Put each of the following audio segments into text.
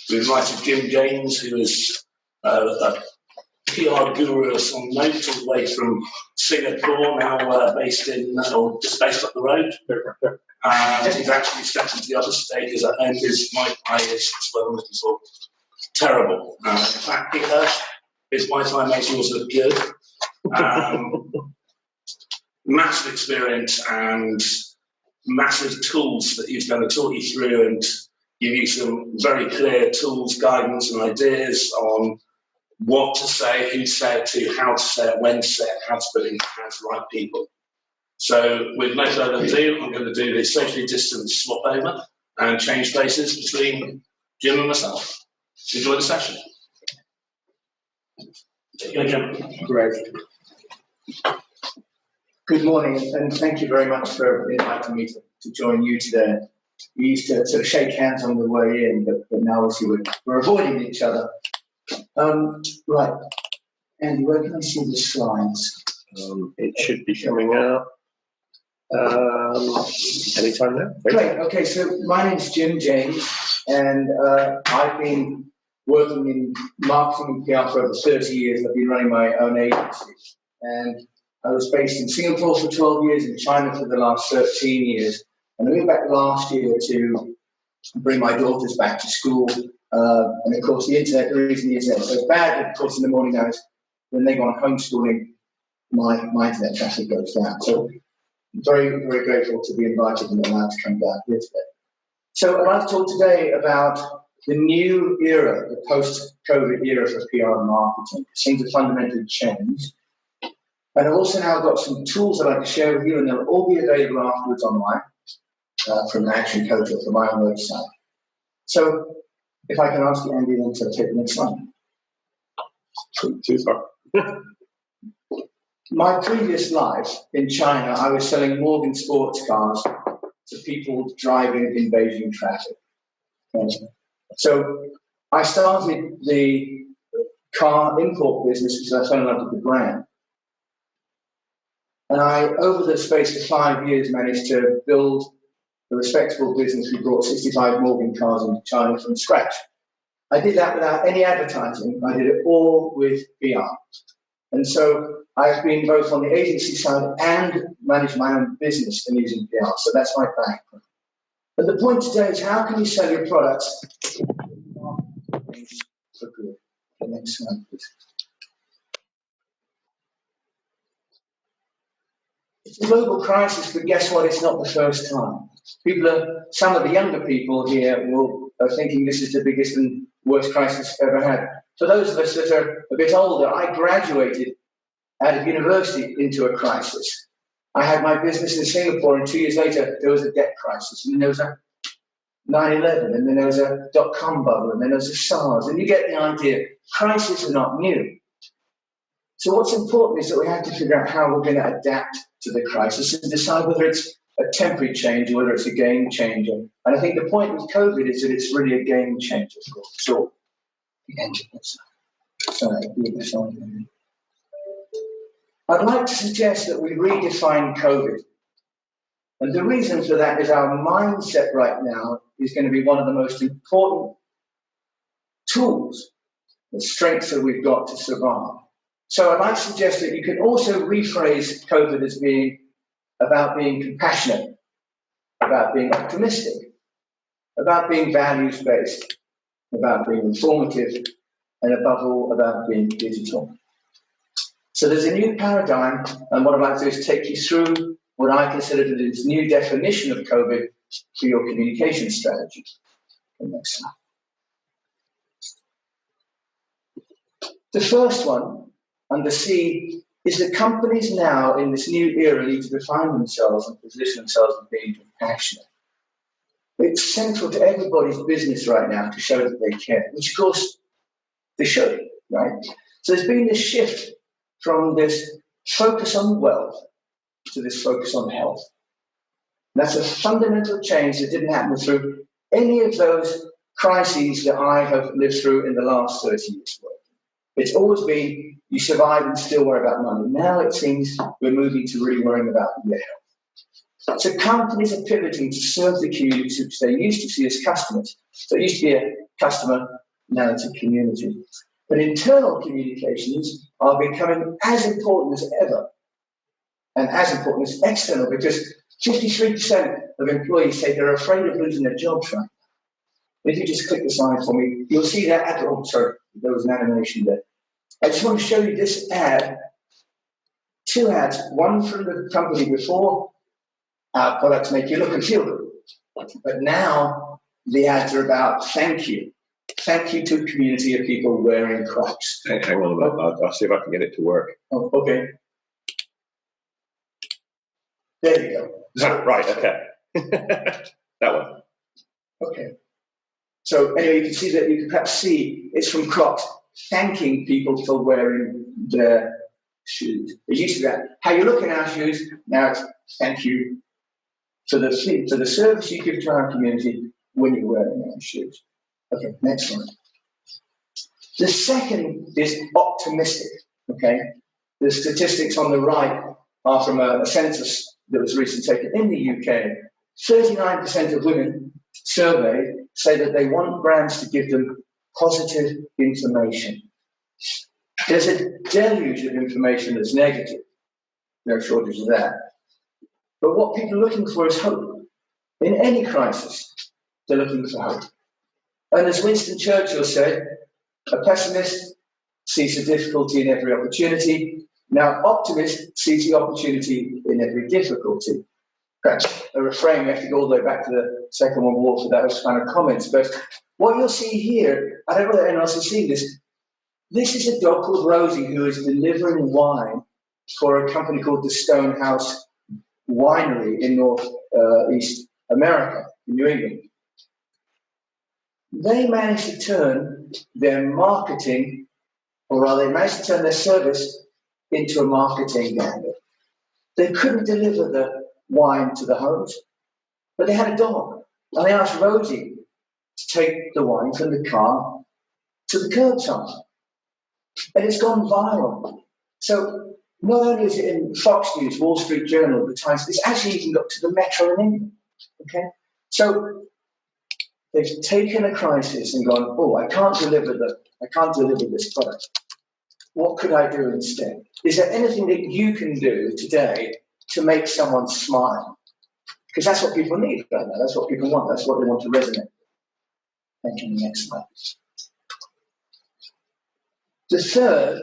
We invited Jim James, who is a PR guru of some note, all the way from Singapore, now based in, or just based up the road. And he's actually stepped into the other stages at home because my eye is, well, I'm looking for, terrible. In fact, Pete Hirsch, his Wi-Fi makes yours look good. Massive experience and massive tools that he's going to talk you through and give you some very clear tools, guidance and ideas on what to say, who to say it to, how to say it, when to say it, how to put it in the hands of the right people. So with no further ado, I'm going to do the socially distanced swap over and change places between Jim and myself. Enjoy the session. Jim. Great. Good morning, and thank you very much for inviting me to join you today. We used to sort of shake hands on the way in, but now obviously we're avoiding each other. Right, Andy, where can I see the slides? It should be coming out anytime now. Great, okay, so my name's Jim James, and I've been working in marketing and PR for over 30 years. I've been running my own agency, and I was based in Singapore for 12 years, in China for the last 13 years, and I moved back last year to bring my daughters back to school. And of course, the internet, the reason the internet is so bad, of course, in the morning hours, when they go on homeschooling, my internet traffic goes down. So I'm very, very grateful to be invited and allowed to come down here today. So I'd like to talk today about the new era, the post-COVID era for PR and marketing. Things have fundamentally changed. And I've also now got some tools I'd like to share with you, and they'll all be available afterwards online from Action Coach or from my own website. So if I can ask you, Andy, then to take the next slide. Too far. My previous life in China, I was selling Morgan sports cars to people driving in Beijing traffic. So I started the car import business because I fell in love with the brand. And I, over the space of 5 years, managed to build a respectable business. We brought 65 Morgan cars into China from scratch. I did that without any advertising. I did it all with PR. And so I've been both on the agency side and managed my own business in using PR. So that's my background. But the point today is, how can you sell your products for good? The next slide, please. It's a global crisis, but guess what? It's not the first time. Some of the younger people here are thinking this is the biggest and worst crisis ever had. For those of us that are a bit older, I graduated out of university into a crisis. I had my business in Singapore, and 2 years later, there was a debt crisis, and then there was a 9/11, and then there was a dot-com bubble, and then there was a SARS, and you get the idea. Crises are not new. So what's important is that we have to figure out how we're going to adapt to the crisis and decide whether it's a temporary change or whether it's a game changer. And I think the point with COVID is that it's really a game changer for sure. I'd like to suggest that we redefine COVID. And the reason for that is our mindset right now is going to be one of the most important tools, the strengths that we've got to survive. So I'd like to suggest that you can also rephrase COVID as being about being compassionate, about being optimistic, about being values-based, about being informative, and above all, about being digital. So there's a new paradigm, and what I'd like to do is take you through what I consider to be this new definition of COVID for your communication strategy. The next slide. The first one, under C, is that companies now in this new era need to define themselves and position themselves as being compassionate. It's central to everybody's business right now to show that they care, which of course they should, right? So there's been this shift from this focus on wealth to this focus on health. And that's a fundamental change that didn't happen through any of those crises that I have lived through in the last 30 years. It's always been, you survive and still worry about money. Now it seems we're moving to really worrying about your health. So companies are pivoting to serve the communities which they used to see as customers. So it used to be customer, now to community. But internal communications are becoming as important as ever, and as important as external, because 53% of employees say they're afraid of losing their jobs right now. If you just click the slide for me, you'll see that ad. Oh, sorry, there was an animation there. I just want to show you this ad, two ads, one from the company before our products make you look and feel good. But now the ads are about thank you. Thank you to a community of people wearing Crocs. Hang on a minute, I'll see if I can get it to work. Oh, okay. There you go. So, right, okay. That one. Okay. So anyway, you can see that, you can perhaps see it's from Crocs, thanking people for wearing their shoes. It used to be that, how you look in our shoes, now it's thank you for the service you give to our community when you're wearing our shoes. Okay, next one. The second is optimistic, okay? The statistics on the right are from a census that was recently taken in the UK. 39% of women surveyed say that they want brands to give them positive information. There's a deluge of information that's negative. No shortage of that. But what people are looking for is hope. In any crisis, they're looking for hope. And as Winston Churchill said, a pessimist sees the difficulty in every opportunity. Now, optimist sees the opportunity in every difficulty. Perhaps a refrain, we have to go all the way back to the Second World War for those kind of comments. But what you'll see here, I don't know whether anyone else has seen this. This is a dog called Rosie who is delivering wine for a company called the Stonehouse Winery in Northeast America, in New England. They managed to turn their marketing, or rather, they managed to turn their service into a marketing gambit. They couldn't deliver the wine to the homes, but they had a dog. And they asked Rosie to take the wine from the car to the curbside. And it's gone viral. So not only is it in Fox News, Wall Street Journal, the Times, it's actually even got to the Metro in England. Okay? So they've taken a crisis and gone, oh, I can't deliver this product. What could I do instead? Is there anything that you can do today to make someone smile? Because that's what people need right now. That's what people want. That's what they want to resonate. Thank you. Next slide. The third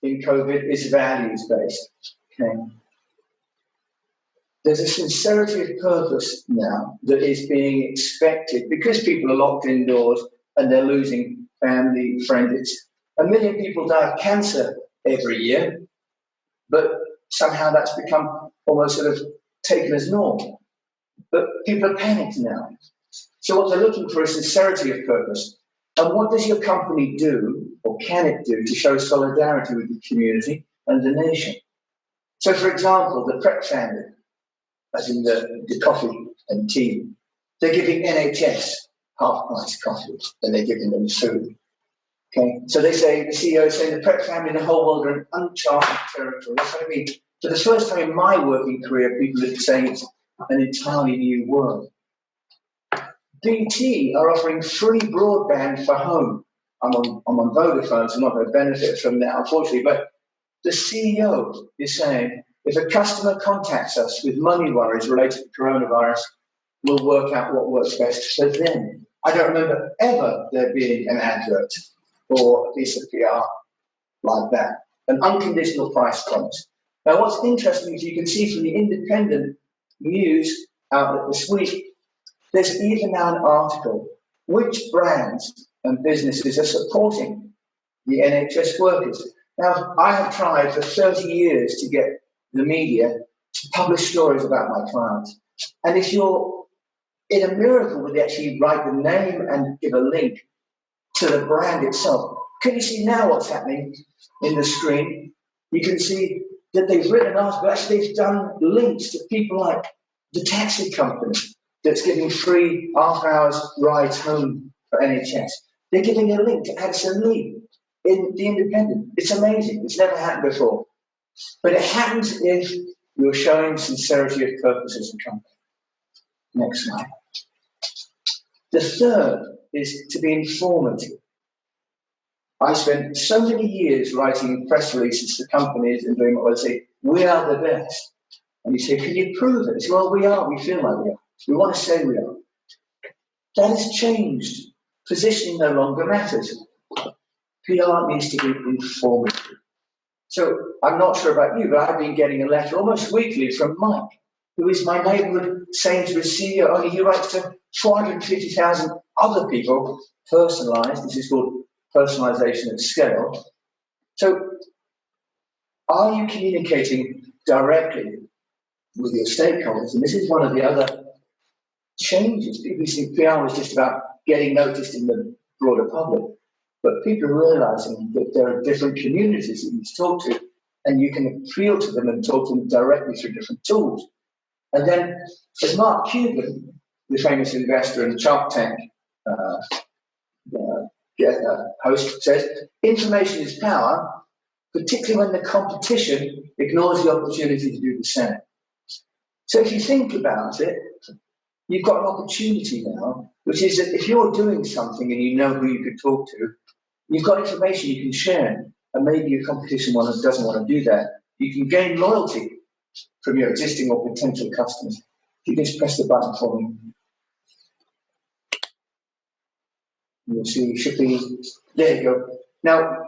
in COVID is values-based. Okay. There's a sincerity of purpose now that is being expected because people are locked indoors and they're losing family, friends. 1 million people die of cancer every year, but somehow that's become almost sort of taken as normal. But people are panicked now. So what they're looking for is sincerity of purpose. And what does your company do, or can it do, to show solidarity with the community and the nation? So, for example, the Prep family, as in the coffee and tea, they're giving NHS half-price coffee, and they're giving them food. Okay, so they say, the CEO is saying the Prep family and the whole world are in uncharted territory. That's what I mean. For the first time in my working career, people are saying it's an entirely new world. BT are offering free broadband for home. I'm on Vodafone, so I'm not going to benefit from that, unfortunately. But the CEO is saying, if a customer contacts us with money worries related to coronavirus, we'll work out what works best for them. I don't remember ever there being an advert or a piece of PR like that. An unconditional price promise. Now, what's interesting is you can see from the independent news outlet this week, there's even now an article, which brands and businesses are supporting the NHS workers. Now, I have tried for 30 years to get the media to publish stories about my clients. And if you're in a miracle where they actually write the name and give a link to the brand itself, can you see now what's happening in the screen? You can see that they've written an article, actually they've done links to people like the taxi company that's giving free after-hours rides home for NHS. They're giving a link to Addison Lee in The Independent. It's amazing. It's never happened before. But it happens if you're showing sincerity of purpose as a company. Next slide. The third is to be informative. I spent so many years writing press releases to companies and doing what I say, we are the best. And you say, can you prove it? I say, well, we are, we feel like we are. We want to say we are. That has changed. Positioning no longer matters. PR needs to be informative. So I'm not sure about you, but I've been getting a letter almost weekly from Mike, who is my neighborhood Sainsbury's CEO, only he writes to 450,000 other people, personalized. This is called personalization at scale. So are you communicating directly with your stakeholders? And this is one of the other changes. People think PR was just about getting noticed in the broader public, but people are realizing that there are different communities that you need to talk to, and you can appeal to them and talk to them directly through different tools. And then, as Mark Cuban, the famous investor and Shark Tank host, says, information is power, particularly when the competition ignores the opportunity to do the same. So if you think about it, you've got an opportunity now, which is that if you're doing something and you know who you could talk to, you've got information you can share, and maybe your competition doesn't want to do that. You can gain loyalty from your existing or potential customers. If you just press the button for me, you'll see shipping. There you go. Now,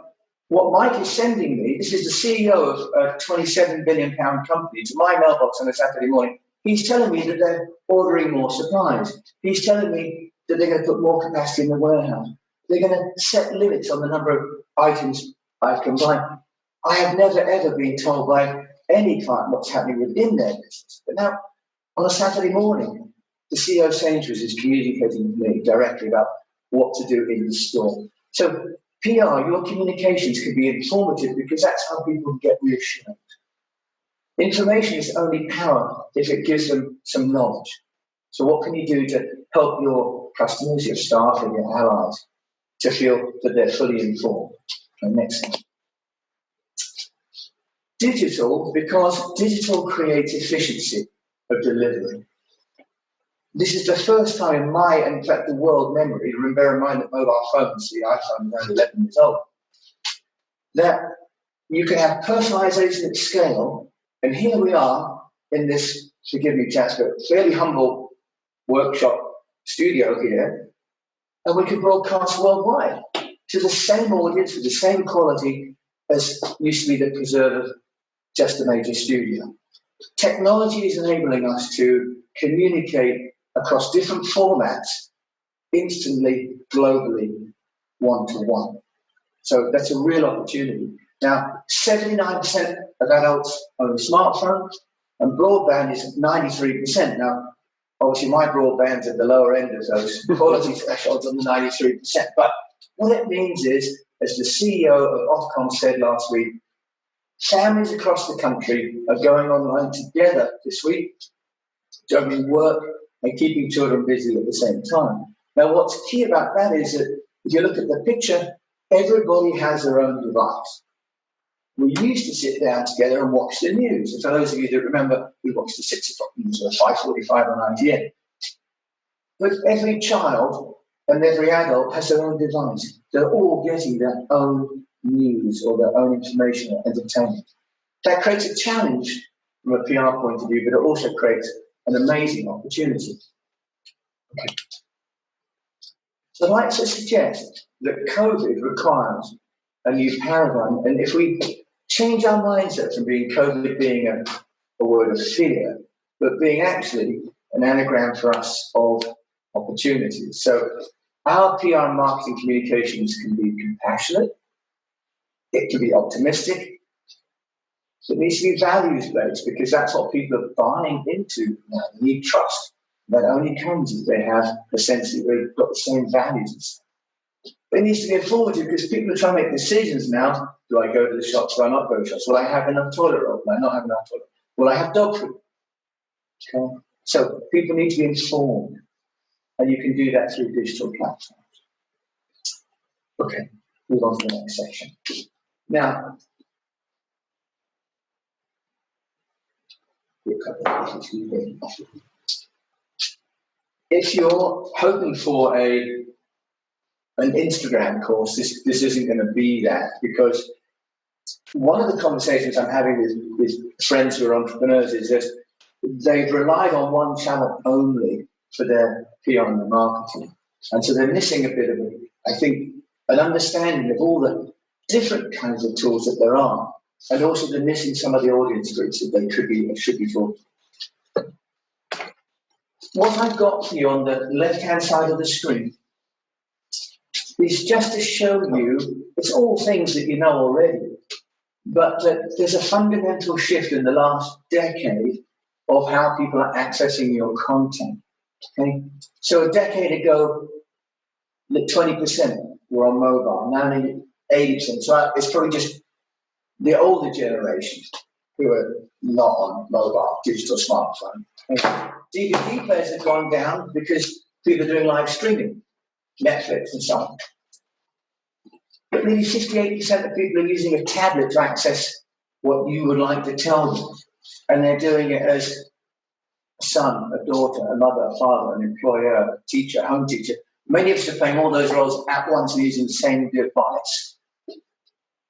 what Mike is sending me, this is the CEO of a £27 billion company, to my mailbox on a Saturday morning. He's telling me that they're ordering more supplies. He's telling me that they're going to put more capacity in the warehouse. They're going to set limits on the number of items I can buy. I have never, ever been told by any client what's happening within their business. But now, on a Saturday morning, the CEO of Sainsbury's is communicating with me directly about what to do in the store. So PR, your communications can be informative because that's how people get reassured. Information is only power if it gives them some knowledge. So what can you do to help your customers, your staff, and your allies to feel that they're fully informed? And next thing. Digital, because digital creates efficiency of delivery. This is the first time in my, and in fact the world memory, bear in mind that mobile phones, the iPhone is around 11 years old, that you can have personalization at scale, and here we are in this, forgive me chaps, but fairly humble workshop studio here, and we can broadcast worldwide to the same audience with the same quality as used to be the preserve of just a major studio. Technology is enabling us to communicate across different formats, instantly, globally, one-to-one. So that's a real opportunity. Now, 79% of adults own a smartphone, and broadband is 93%. Now, obviously, my broadband's at the lower end of those quality thresholds on the 93%. But what it means is, as the CEO of Ofcom said last week, families across the country are going online together this week, juggling work and keeping children busy at the same time. Now, what's key about that is that if you look at the picture, everybody has their own device. We used to sit down together and watch the news. And for those of you that remember, we watched the 6 o'clock news or 5:45 on ITN. But every child and every adult has their own device. They're all getting their own news or their own information or entertainment. That creates a challenge from a PR point of view, but it also creates an amazing opportunity. Okay. So I'd like to suggest that COVID requires a new paradigm, and if we change our mindset from COVID being a word of fear, but being actually an anagram for us of opportunities. So our PR and marketing communications can be compassionate, it can be optimistic, it needs to be values-based because that's what people are buying into now. They need trust. That only comes if they have a sense that they've got the same values. But it needs to be informative because people are trying to make decisions now. Do I go to the shops? Do I not go to the shops? Will I have enough toilet roll? Will I not have enough toilet roll? Will I have dog food? Okay. So people need to be informed. And you can do that through digital platforms. Okay, move on to the next section. Now, if you're hoping for a an Instagram course, this isn't going to be that, because one of the conversations I'm having with friends who are entrepreneurs is that they've relied on one channel only for their PR and their marketing. And so they're missing a bit of, I think, an understanding of all the different kinds of tools that there are. And also they're missing some of the audience groups that they could be or should be for. What I've got for you on the left-hand side of the screen is just to show you, it's all things that you know already, but there's a fundamental shift in the last decade of how people are accessing your content. Okay? So a decade ago, 20% were on mobile, now nearly 80%. So it's probably just the older generation who are not on mobile, digital smartphone. Okay? DVD players have gone down because people are doing live streaming, Netflix and so on. But nearly 58% of people are using a tablet to access what you would like to tell them. And they're doing it as a son, a daughter, a mother, a father, an employer, a teacher, a home teacher. Many of us are playing all those roles at once and using the same device.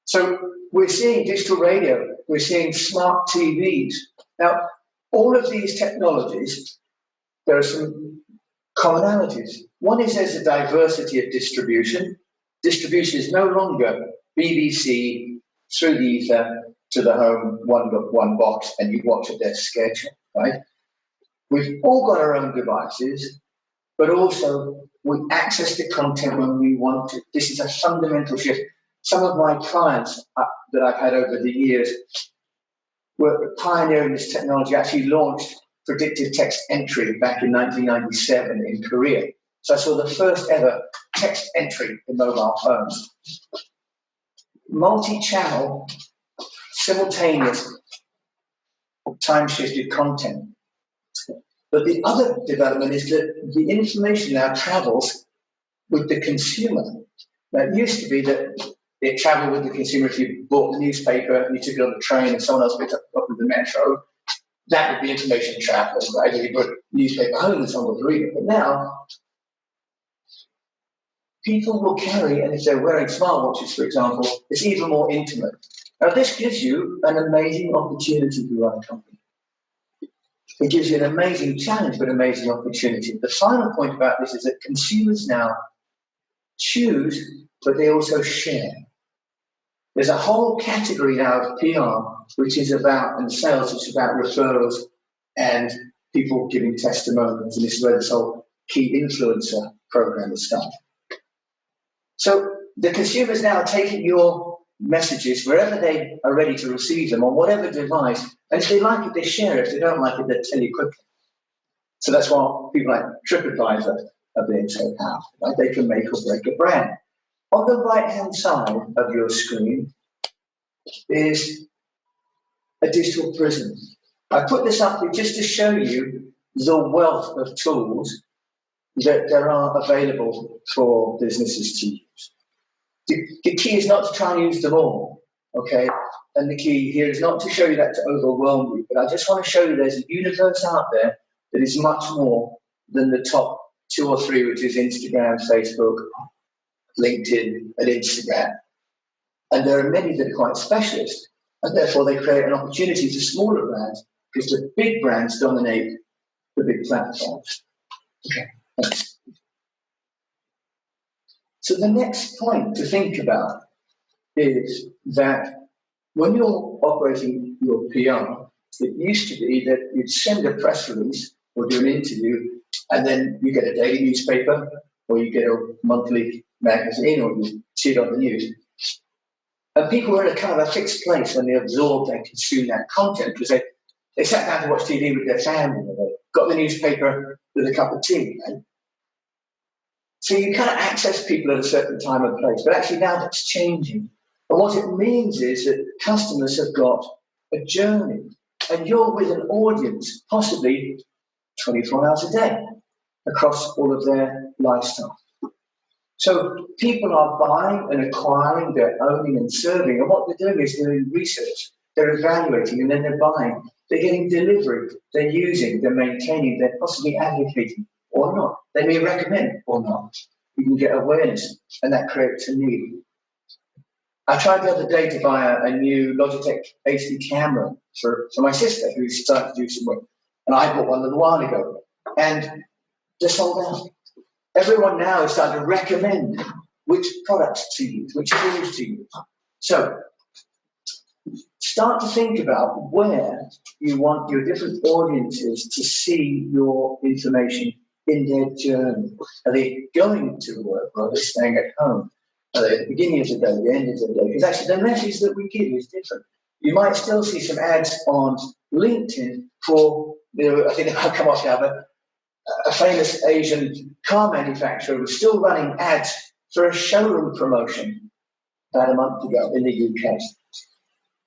So we're seeing digital radio, we're seeing smart TVs. Now, all of these technologies, there are some commonalities. One is there's a diversity of distribution. Distribution is no longer BBC through the ether to the home, one box, and you watch at their schedule, right? We've all got our own devices, but also we access the content when we want to. This is a fundamental shift. Some of my clients that I've had over the years were pioneering this technology, actually launched predictive text entry back in 1997 in Korea. So I saw the first ever text entry in mobile phones. Multi-channel, simultaneous, time-shifted content. But the other development is that the information now travels with the consumer. Now, it used to be that it traveled with the consumer if you bought the newspaper and you took it on the train and someone else picked it up with the metro. That would be information traveling, right? You put the newspaper home and someone would read it. But now, people will carry, and if they're wearing smartwatches, for example, it's even more intimate. Now, this gives you an amazing opportunity to run a company. It gives you an amazing challenge, but amazing opportunity. The final point about this is that consumers now choose, but they also share. There's a whole category now of PR, which is about, and sales, which is about referrals and people giving testimonials. And this is where this whole key influencer program is started. So the consumers now are taking your messages wherever they are ready to receive them on whatever device. And if they like it, they share it. If they don't like it, they tell you quickly. So that's why people like TripAdvisor are being so powerful. Right? They can make or break a brand. On the right-hand side of your screen is a digital prism. I put this up just to show you the wealth of tools that there are available for businesses to use. The key is not to try and use them all, okay? And the key here is not to show you that to overwhelm you, but I just want to show you there's a universe out there that is much more than the top 2 or 3, which is Instagram, Facebook, LinkedIn, and Instagram. And there are many that are quite specialist, and therefore they create an opportunity for smaller brands because the big brands dominate the big platforms. Okay, thanks. So the next point to think about is that when you're operating your PR, it used to be that you'd send a press release or do an interview, and then you get a daily newspaper, or you get a monthly magazine, or you see it on the news. And people were in a kind of a fixed place when they absorbed and consumed that content, because they sat down to watch TV with their family, or they got the newspaper with a cup of tea. Right? So you kind of access people at a certain time and place, but actually now that's changing. And what it means is that customers have got a journey, and you're with an audience, possibly 24 hours a day, across all of their lifestyle. So people are buying and acquiring, they're owning and serving, and what they're doing is doing research, they're evaluating, and then they're buying. They're getting delivery, they're using, they're maintaining, they're possibly advocating or not. They may recommend or not. you can get awareness, and that creates a need. I tried the other day to buy a new Logitech HD camera for my sister, who's starting to do some work. And I bought one a little while ago, and they're sold out. Everyone now is starting to recommend which products to use, which tools to use. So start to think about where you want your different audiences to see your information in their journey. Are they going to work, or are they staying at home? Are they at the beginning of the day, the end of the day? Because actually the message that we give is different. You might still see some ads on LinkedIn for, I think I'll come off now, but a famous Asian car manufacturer was still running ads for a showroom promotion about a month ago in the UK.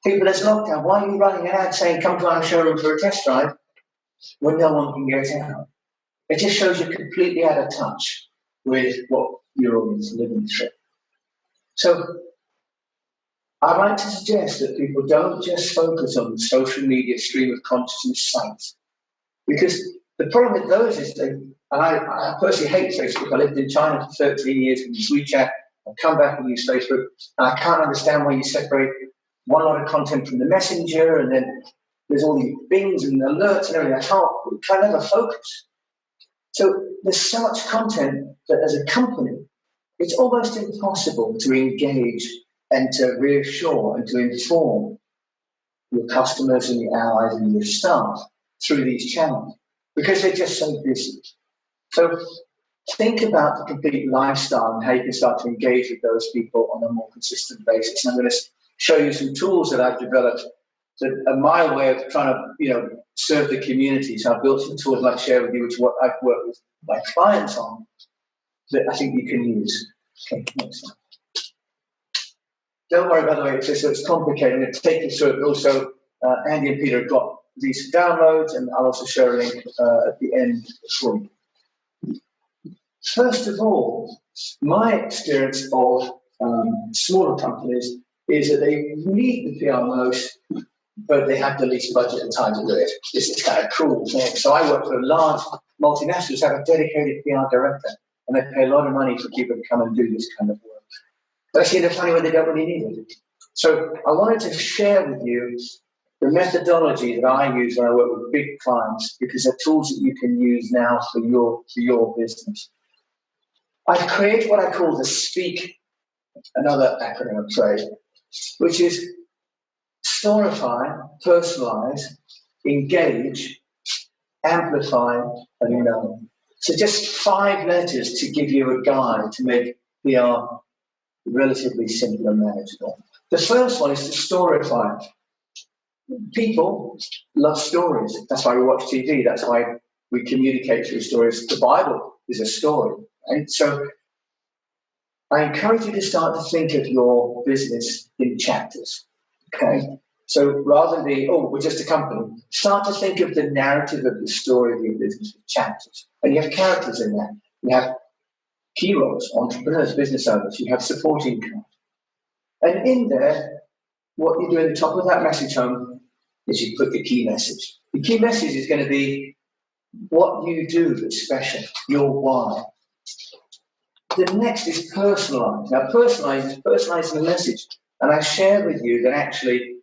People, there's lockdown. Why are you running an ad saying come to our showroom for a test drive when no one can get out? It just shows you're completely out of touch with what your audience is living through. So I'd like to suggest that people don't just focus on the social media stream of consciousness sites, because the problem with those is and I personally hate Facebook. I lived in China for 13 years and used WeChat. I've come back and used Facebook, and I can't understand why you separate one lot of content from the messenger, and then there's all these bings and alerts and everything. I can't never focus. So there's so much content that as a company, it's almost impossible to engage and to reassure and to inform your customers and your allies and your staff through these channels, because they're just so busy. So think about the complete lifestyle and how you can start to engage with those people on a more consistent basis. And I'm going to show you some tools that I've developed that are my way of trying to, serve the community. So I've built some tools I'd like to share with you, which is what I've worked with my clients on, that I think you can use. Okay, next slide. Don't worry, by the way, it's complicated. I'm going to take you through it. Also, Andy and Peter have got these downloads, and I'll also share a link at the end for you. First of all, my experience of smaller companies is that they need the PR most, but they have the least budget and time to do it. It's kind of cool thing. So I work for large multinationals, have a dedicated PR director, and they pay a lot of money for people to come and do this kind of work. But I see in a funny way they don't really need it. So I wanted to share with you the methodology that I use when I work with big clients, because they're tools that you can use now for your business. I've created what I call the SPEAK, another acronym of trade, which is Storify, Personalize, Engage, Amplify, and Know. So just 5 letters to give you a guide to make PR relatively simple and manageable. The first one is to Storify. People love stories. That's why we watch TV. That's why we communicate through stories. The Bible is a story. And so I encourage you to start to think of your business in chapters. Okay? So rather than we're just a company, start to think of the narrative of the story of your business with chapters. And you have characters in that. You have key roles, entrepreneurs, business owners. You have supporting cast. And in there, what you do at the top of that message home is you put the key message. The key message is going to be what you do that's special, your why. The next is personalize. Now, personalize the message. And I share with you that actually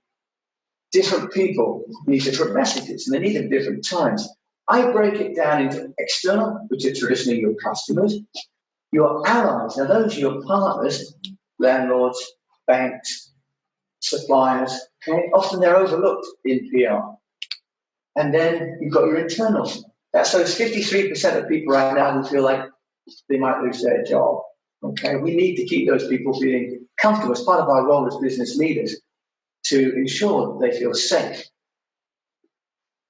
different people need different messages, and they need them at different times. I break it down into external, which are traditionally your customers, your allies. Now, those are your partners, landlords, banks, suppliers. Okay? Often they're overlooked in PR. And then you've got your internals. That's those 53% of people right now who feel like they might lose their job. Okay, we need to keep those people feeling comfortable as part of our role as business leaders to ensure that they feel safe.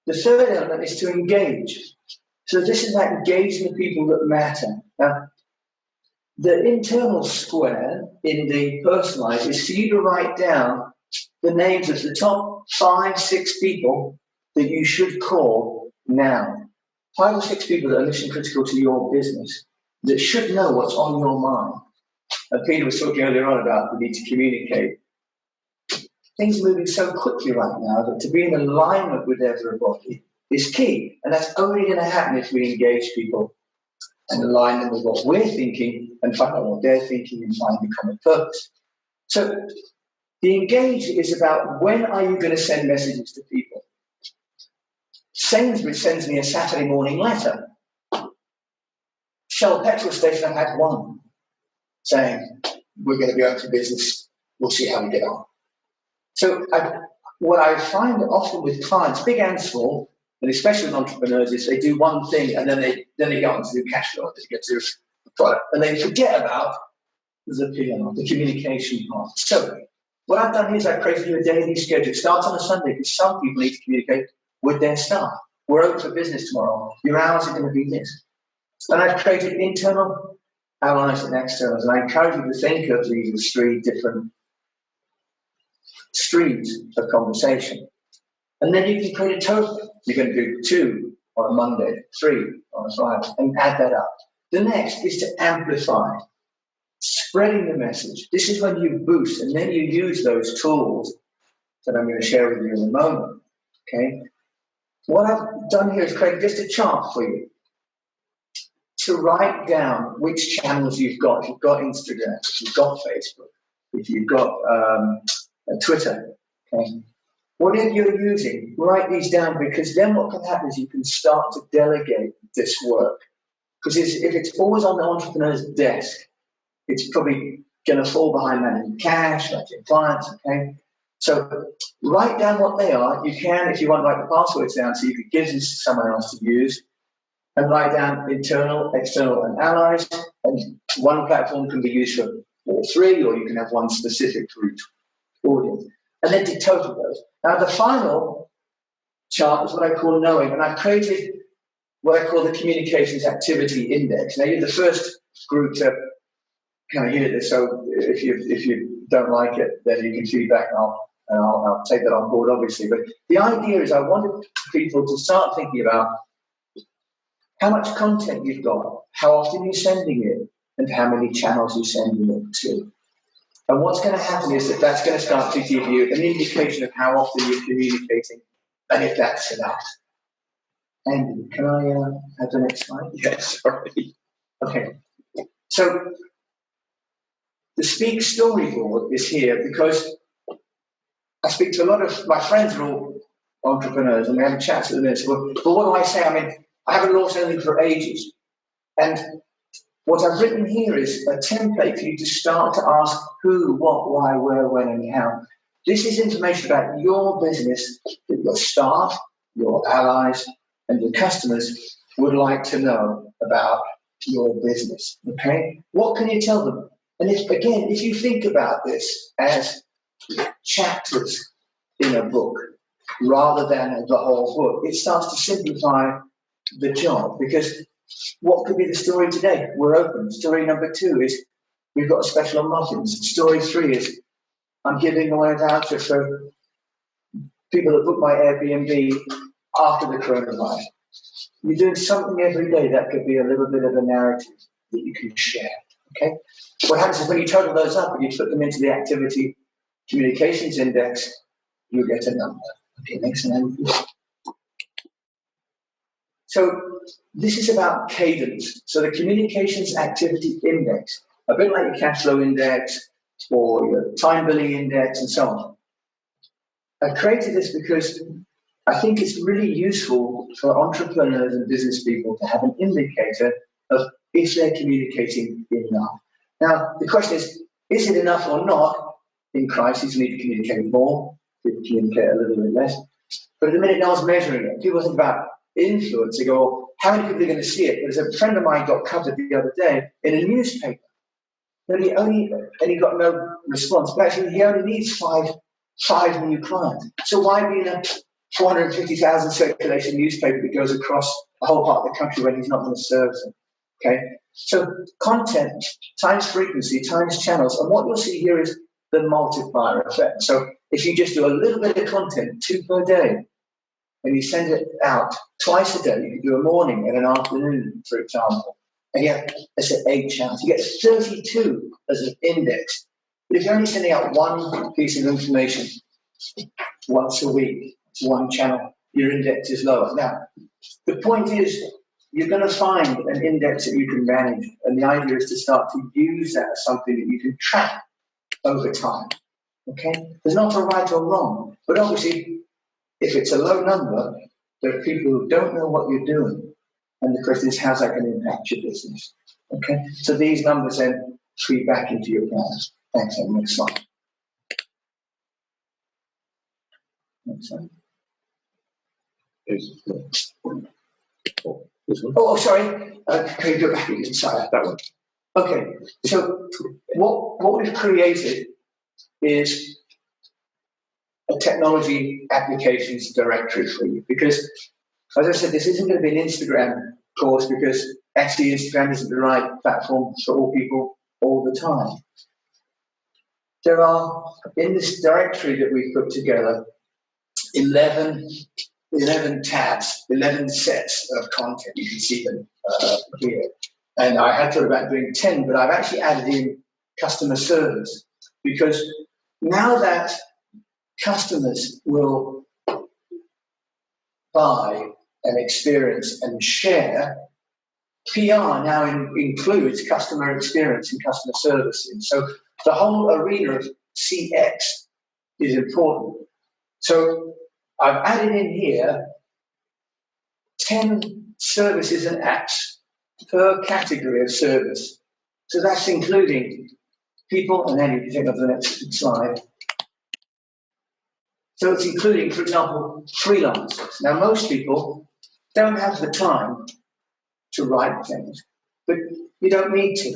The third element is to engage. So this is about engaging the people that matter. Now, the internal square in the personalize is for you to write down the names of the top 5, 6 people that you should call now. 5 or 6 people that are mission critical to your business, that should know what's on your mind. And Peter was talking earlier on about the need to communicate. Things are moving so quickly right now that to be in alignment with everybody is key. And that's only going to happen if we engage people and align them with what we're thinking and find out what they're thinking and find the common purpose. So the engage is about when are you going to send messages to people? Sainsbury's sends me a Saturday morning letter. Shell petrol station, I've had one saying, we're going to be open for business, we'll see how we get on. So what I find often with clients, big and small, and especially with entrepreneurs, is they do one thing and then they get on to do cash flow, they get to the product, and they forget about the PR, the communication part. So what I've done here is I've created a daily schedule. It starts on a Sunday because some people need to communicate with their staff. We're open for business tomorrow. Your hours are going to be this. And I've created internal, allies, and externals. And I encourage you to think of these as 3 different streams of conversation. And then you can create a total. You're going to do 2 on a Monday, 3 on a Friday, and add that up. The next is to amplify, spreading the message. This is when you boost, and then you use those tools that I'm going to share with you in a moment. Okay. What I've done here is create just a chart for you to write down which channels you've got. If you've got Instagram, if you've got Facebook, if you've got Twitter, okay. Whatever you're using, write these down, because then what can happen is you can start to delegate this work. Because if it's always on the entrepreneur's desk, it's probably going to fall behind managing cash, managing clients, okay? So write down what they are. You can, if you want, write the passwords down so you could give this to someone else to use. And write down internal, external, and allies. And one platform can be used for all 3, or you can have one specific for each audience. And then to total those. Now, the final chart is what I call knowing. And I've created what I call the communications activity index. Now, you're the first group to kind of hear this. So if you don't like it, then you can feedback, and I'll take that on board, obviously. But the idea is I wanted people to start thinking about how much content you've got, how often you're sending it, and how many channels you're sending it to. And what's going to happen is that's going to start to give you an indication of how often you're communicating, and if that's enough. Andy, can I have the next slide? Yes, sorry. Okay. So the Speak Storyboard is here because I speak to a lot of my friends are all entrepreneurs, and we have chats with them. But what do I say? I mean, I haven't launched anything for ages. And what I've written here is a template for you to start to ask who, what, why, where, when, and how. This is information about your business that your staff, your allies, and your customers would like to know about your business. Okay? What can you tell them? And if you think about this as chapters in a book rather than the whole book, it starts to simplify the job, because what could be the story today? We're open. Story number 2 is we've got a special on muffins. Story 3 is I'm giving away a voucher for people that book my Airbnb after the coronavirus. You're doing something every day that could be a little bit of a narrative that you can share. Okay? What happens is when you total those up and you put them into the activity communications index, you get a number. Okay, next slide. So this is about cadence. So the communications activity index, a bit like your cash flow index or your time billing index and so on. I created this because I think it's really useful for entrepreneurs and business people to have an indicator of if they're communicating enough. Now, the question is it enough or not? In crisis, you need to communicate more, people communicate a little bit less. But at the minute, no one's measuring it. People think about influence. They go, how many people are going to see it? There's a friend of mine got covered the other day in a newspaper. And he got no response. But actually, he only needs five new clients. So why be in a 450,000 circulation newspaper that goes across a whole part of the country when he's not going to serve them? Okay? So content times frequency times channels. And what you'll see here is the multiplier effect. So if you just do a little bit of content, 2 per day, and you send it out twice a day, you can do a morning and an afternoon, for example. And yet, that's at 8 channels. You get 32 as an index. But if you're only sending out one piece of information once a week to one channel, your index is lower. Now, the point is, you're going to find an index that you can manage. And the idea is to start to use that as something that you can track over time. Okay? There's not a right or wrong. But obviously, if it's a low number, there are people who don't know what you're doing. And the question is, how's that going to impact your business? Okay? So these numbers then feed back into your plans. Thanks, and next slide. Next slide. This one? Oh, sorry. Can you go back again? Sorry. That one. Okay. So what we've created is a technology applications directory for you, because, as I said, this isn't going to be an Instagram course, because actually Instagram isn't the right platform for all people all the time. There are, in this directory that we've put together, 11 tabs, 11 sets of content. You can see them here. And I had thought about doing 10, but I've actually added in customer service, because now that customers will buy and experience and share, PR now includes customer experience and customer services. So the whole arena of CX is important. So I've added in here 10 services and apps per category of service. So that's including people, and then you can think of the next slide. So it's including, for example, freelancers. Now, most people don't have the time to write things, but you don't need to.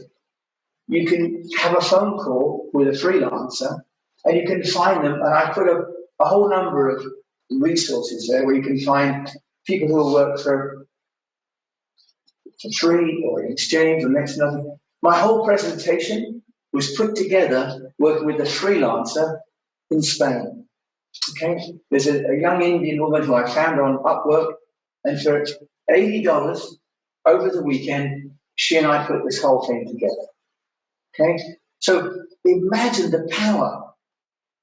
You can have a phone call with a freelancer, and you can find them, and I put a whole number of resources there where you can find people who work for free or in exchange or next to nothing. My whole presentation was put together working with a freelancer in Spain. Okay, there's a young Indian woman who I found on Upwork, and for $80 over the weekend, she and I put this whole thing together. Okay, so imagine the power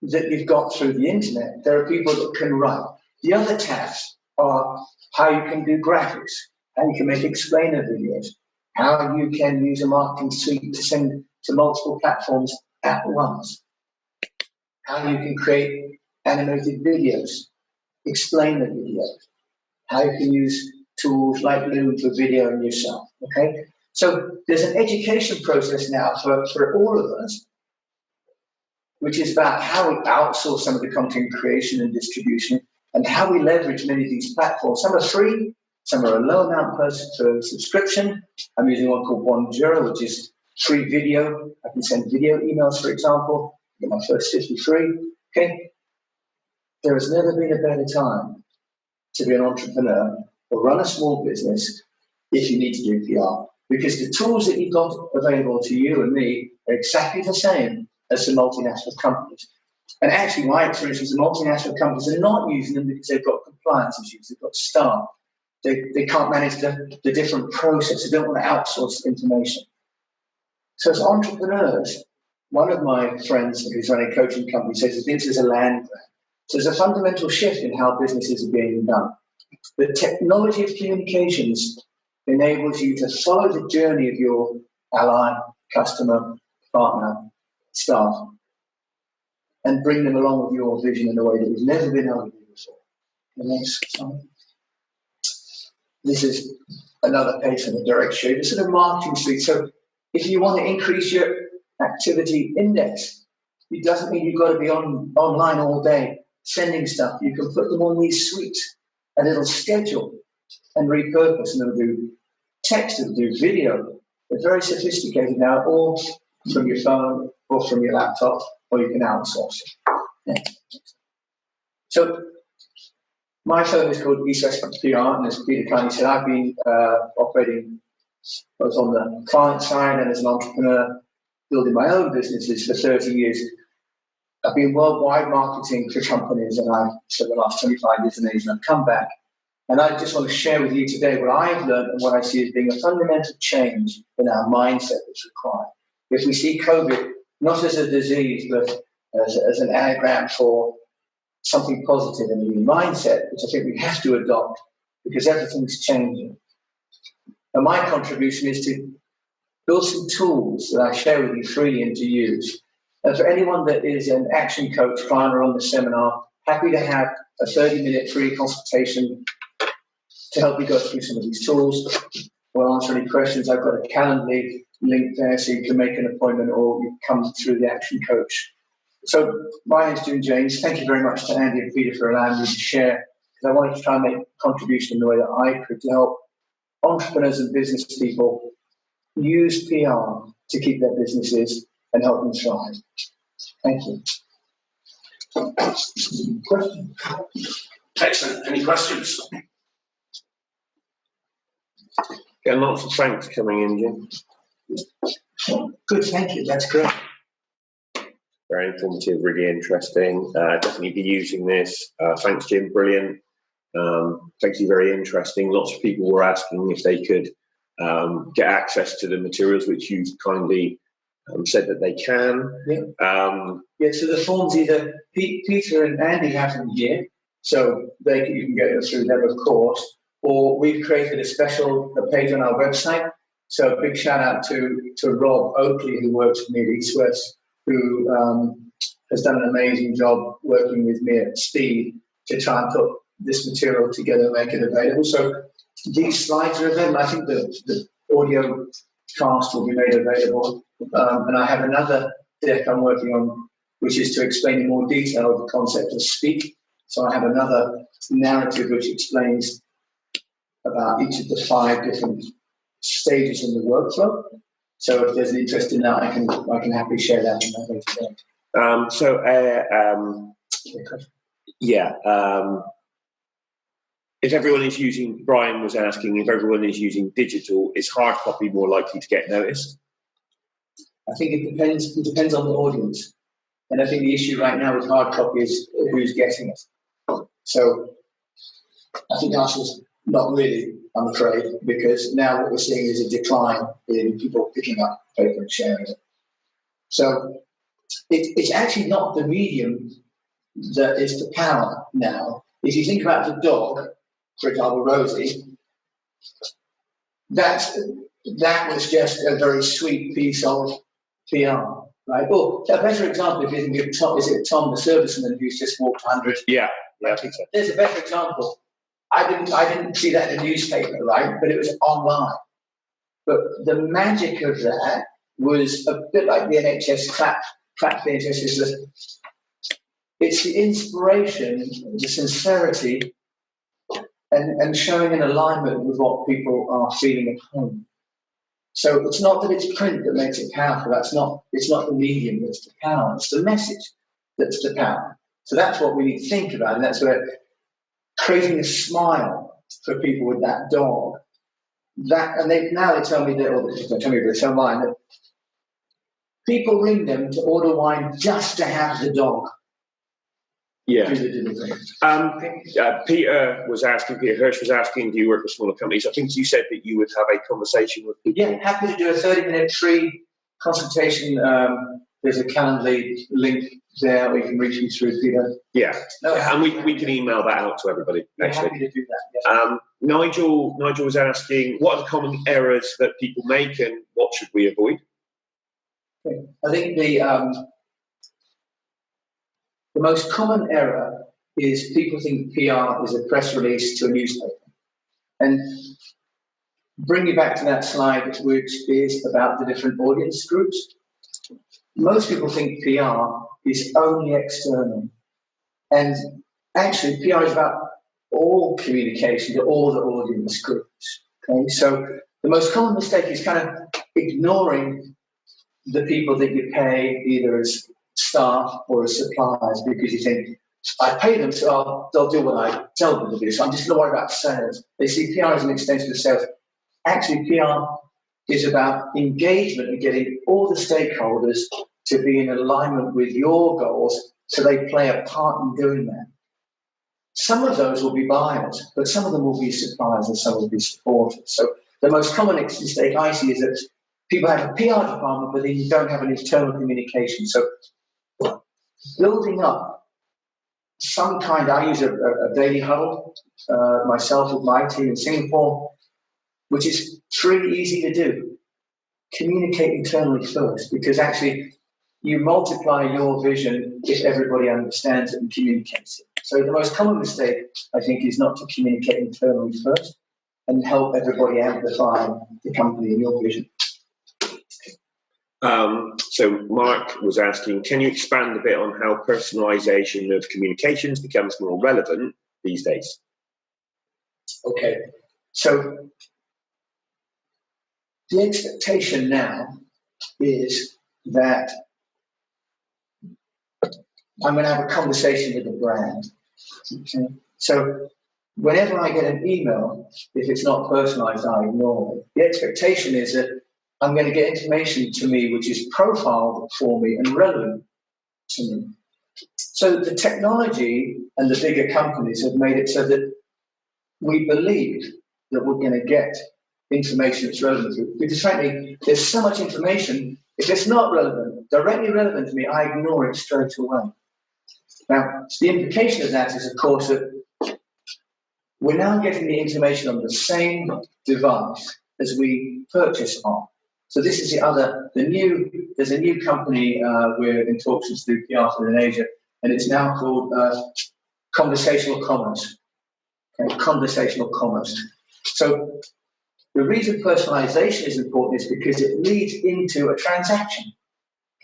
that you've got through the internet. There are people that can write. The other tabs are how you can do graphics, how you can make explainer videos, how you can use a marketing suite to send to multiple platforms at once, how you can create animated videos, explainer videos, how you can use tools like Loom for videoing yourself. Okay, so there's an education process now for all of us, which is about how we outsource some of the content creation and distribution, and how we leverage many of these platforms. Some are free, some are a low amount per subscription. I'm using one called Bonjoro, which is free video. I can send video emails, for example, get my first 50 free. Okay, there has never been a better time to be an entrepreneur or run a small business if you need to do PR, because the tools that you've got available to you and me are exactly the same as the multinational companies. And actually, my experience is the multinational companies are not using them because they've got compliance issues, they've got staff, they can't manage the different processes, they don't want to outsource information. So as entrepreneurs, one of my friends who's running a coaching company says he thinks there's a land grab. So there's a fundamental shift in how businesses are being done. The technology of communications enables you to follow the journey of your ally, customer, partner, staff, and bring them along with your vision in a way that we've never been able to do before. The next slide. This is another page from the directory. This is a marketing suite. So if you want to increase your activity index, it doesn't mean you've got to be online all day sending stuff. You can put them on these suites, and it'll schedule and repurpose, and it'll do text, it'll do video. They're very sophisticated now, all from your phone or from your laptop, or you can outsource it. Yeah. So my firm is called East West PR, and as Peter kindly said, I've been operating both on the client side and as an entrepreneur, building my own businesses for 30 years. I've been worldwide marketing for companies, and I've spent the last 25 years in Asia, and I've come back. And I just want to share with you today what I've learned and what I see as being a fundamental change in our mindset that's required. If we see COVID not as a disease, but as an anagram for something positive in the mindset, which I think we have to adopt because everything's changing. And my contribution is to build some tools that I share with you freely and to use. And for anyone that is an action coach, client, or on the seminar, happy to have a 30-minute free consultation to help you go through some of these tools or answer any questions. I've got a Calendly link there so you can make an appointment or you come through the action coach. So my name's Jim James. Thank you very much to Andy and Peter for allowing me to share, because I wanted to try and make a contribution in the way that I could to help entrepreneurs and business people use PR to keep their businesses and help them thrive. Thank you. Question? Excellent. Any questions? Getting lots of thanks coming in, Jim. Good, thank you. That's great. Very informative, really interesting. Definitely be using this. Thanks, Jim. Brilliant. Thank you. Very interesting. Lots of people were asking if they could get access to the materials, which you've kindly said that they can. Yeah. So the forms either Peter and Andy have them here, so you can get them through them, of course, or we've created a page on our website. So a big shout out to Rob Oakley, who works for me at East West, who has done an amazing job working with me at speed to try and put this material together and make it available. So these slides are available. I think the audio cast will be made available. And I have another deck I'm working on, which is to explain in more detail the concept of speak. So I have another narrative which explains about each of the 5 different stages in the workflow. So if there's an interest in that, I can happily share that in that later. If everyone is using, Brian was asking, if everyone is using digital, is hard copy more likely to get noticed? I think it depends. It depends on the audience. And I think the issue right now with hard copy is who's getting it. So I think the answer is not really, I'm afraid, because now what we're seeing is a decline in people picking up paper and sharing it. So it's actually not the medium that is the power now. If you think about the dog, for example, Rosie, that was just a very sweet piece of PR, right? Well, a better example, if you think of Tom, is it Tom the serviceman who's just walked 100? Yeah, I think so. There's a better example. I didn't see that in the newspaper, right? But it was online. But the magic of that was a bit like the NHS clap the NHS. It's the inspiration, the sincerity, and showing an alignment with what people are feeling at home. So it's not that it's print that makes it powerful. It's not the medium that's the power. It's the message that's the power. So that's what we need to think about, and that's where creating a smile for people with that dog. They tell me that, or they tell me this online, that people ring them to order wine just to have the dog. Yeah. Peter Hirsch was asking, do you work with smaller companies? I think you said that you would have a conversation with people. Yeah, happy to do a 30-minute free consultation. There's a Calendly link there where you can reach me through, Peter. Yeah, and we can email that out to everybody. Actually, happy to do that. Yeah. Nigel was asking, what are the common errors that people make and what should we avoid? Okay. I think the most common error is people think PR is a press release to a newspaper. And bring you back to that slide, which is about the different audience groups. Most people think PR is only external. And actually, PR is about all communication to all the audience groups. Okay? So the most common mistake is kind of ignoring the people that you pay either as staff or as suppliers, because you think, I pay them, so they'll do what I tell them to do. So I'm just going to worry about sales. They see PR as an extension of sales. Actually, PR is about engagement and getting all the stakeholders to be in alignment with your goals so they play a part in doing that. Some of those will be buyers, but some of them will be suppliers and some will be supporters. So the most common mistake I see is that people have a PR department, but they don't have an internal communication. So building up some kind, I use a daily huddle myself with my team in Singapore. which is really easy to do. Communicate internally first, because actually you multiply your vision if everybody understands it and communicates it. So the most common mistake, I think, is not to communicate internally first and help everybody amplify the company and your vision. So Mark was asking, can you expand a bit on how personalization of communications becomes more relevant these days? Okay, so the expectation now is that I'm going to have a conversation with the brand. Okay? So whenever I get an email, if it's not personalized, I ignore it. The expectation is that I'm going to get information to me which is profiled for me and relevant to me. So the technology and the bigger companies have made it so that we believe that we're going to get information that's relevant to it. Because frankly, there's so much information, if it's not relevant, directly relevant to me, I ignore it straight away. Now, the implication of that is, of course, that we're now getting the information on the same device as we purchase on. So this is there's a new company we're in talks with through PR in Asia, and it's now called conversational commerce. Okay, conversational commerce. So the reason personalization is important is because it leads into a transaction.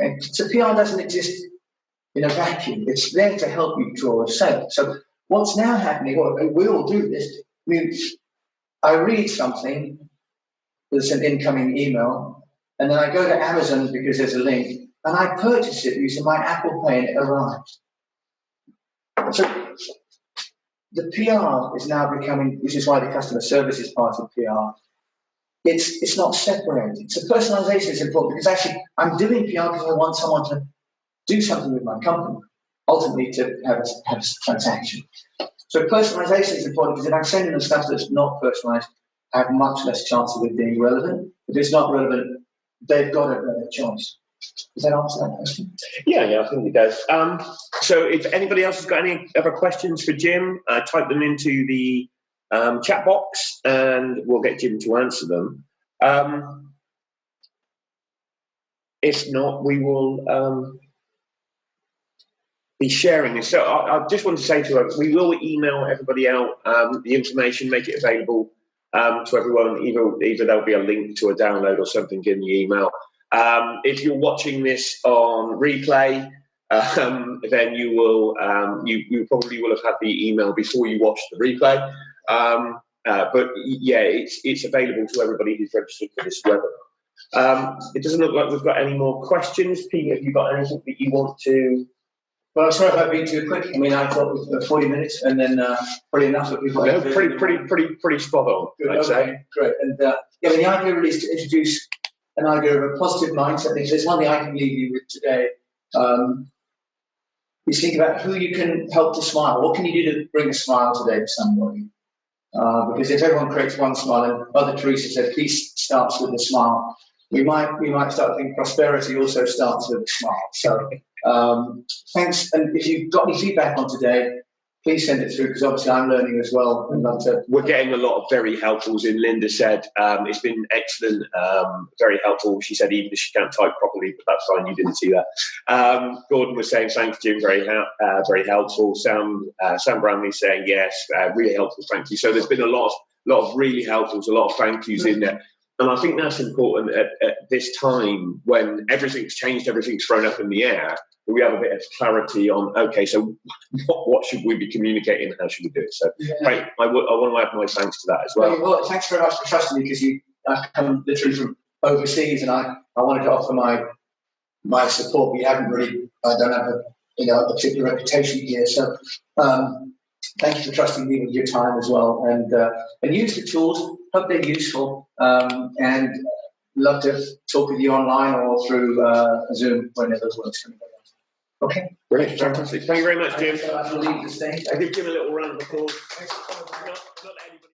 Okay, so PR doesn't exist in a vacuum. It's there to help you draw a sale. So what's now happening, well, we all do this. I mean, I read something, there's an incoming email, and then I go to Amazon because there's a link, and I purchase it using my Apple Pay, and it arrives. So the PR is now becoming, which is why the customer service is part of PR. It's not separated. So personalization is important because actually I'm doing PR because I want someone to do something with my company, ultimately to have a transaction. So personalization is important because if I'm sending them stuff that's not personalized, I have much less chance of it being relevant. If it's not relevant, they've got a better choice. Does that answer that question? Yeah, I think it does. So if anybody else has got any other questions for Jim, type them into the chat box and we'll get Jim to answer them. If not, we will be sharing this. So I just want to say to her, we will email everybody out the information, make it available to everyone. Either there'll be a link to a download or something in the email. If you're watching this on replay, then you will you probably will have had the email before you watch the replay. But yeah, it's available to everybody who's registered for this webinar. It doesn't look like we've got any more questions. Pete, have you got anything that you want to? Well, I'm sorry if I've been too quick. I mean, I thought it was 40 minutes, and then pretty enough for people. No, pretty spot on. Good, I'd say. Great. And yeah, the idea really is to introduce an idea of a positive mindset. There's one thing I can leave you with today. Is think about who you can help to smile. What can you do to bring a smile today to somebody? Because if everyone creates one smile, and Mother Teresa said, peace starts with a smile. We might start thinking prosperity also starts with a smile. So thanks. And if you've got any feedback on today, please send it through because obviously I'm learning as well. And we're getting a lot of very helpfuls in. Linda said it's been excellent, very helpful. She said even if she can't type properly, but that's fine. You didn't see that. Gordon was saying thanks, Jim, very helpful. Sam Bramley saying yes, really helpful. Thank you. So there's been a lot of really helpfuls, a lot of thank yous in there. And I think that's important at this time when everything's changed, everything's thrown up in the air. We have a bit of clarity on, okay, so what should we be communicating? How should we do it? So, right, I want to add my thanks to that as well. Well, thanks very much for trusting me because I've come literally from overseas and I wanted to offer my support. We haven't really, I don't have a particular reputation here. So, thank you for trusting me with your time as well. And use the tools. Hope they're useful. And love to talk with you online or through Zoom whenever it works for anybody else. Okay. Brilliant. Fantastic. Thank you very much, Jim. I'll leave the stage. I give Jim a little round of applause. Not anybody.